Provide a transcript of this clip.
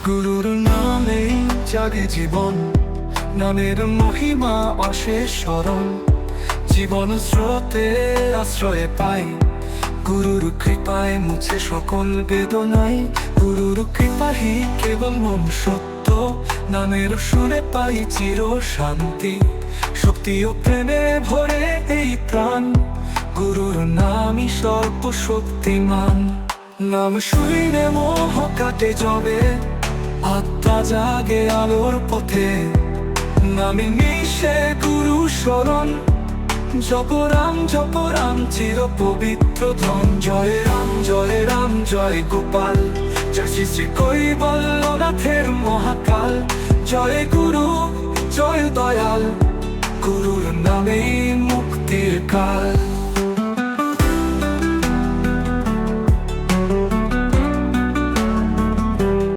গুরুর নামেই জাগে জীবন, নামের মহিমা অশেষ স্মরণ। জীবন স্রোতে আশ্রয়ে পাই, গুরুর কৃপায় মুছে সকল বেদনাই। গুরুর কৃপাহি কেবল মন সত্য, নামের সুরে পাই চির শান্তি। শক্তি ও প্রেমে ভরে এই প্রাণ, গুরুর নামই সর্বশক্তিমান। নাম শুইলে মোহ কাটে যাবে, আত্মা জাগে আলোর পথে। নামে মিশে গুরু শরণ, জপ রাম চির পবিত্র ধন। জয় রাম জয় রাম জয় গোপাল, জয় শ্রী শ্রী কৈবল্যনাথের মহাকাল। জয় গুরু জয় দয়াল, গুরুর নামেই মুক্তির কাল।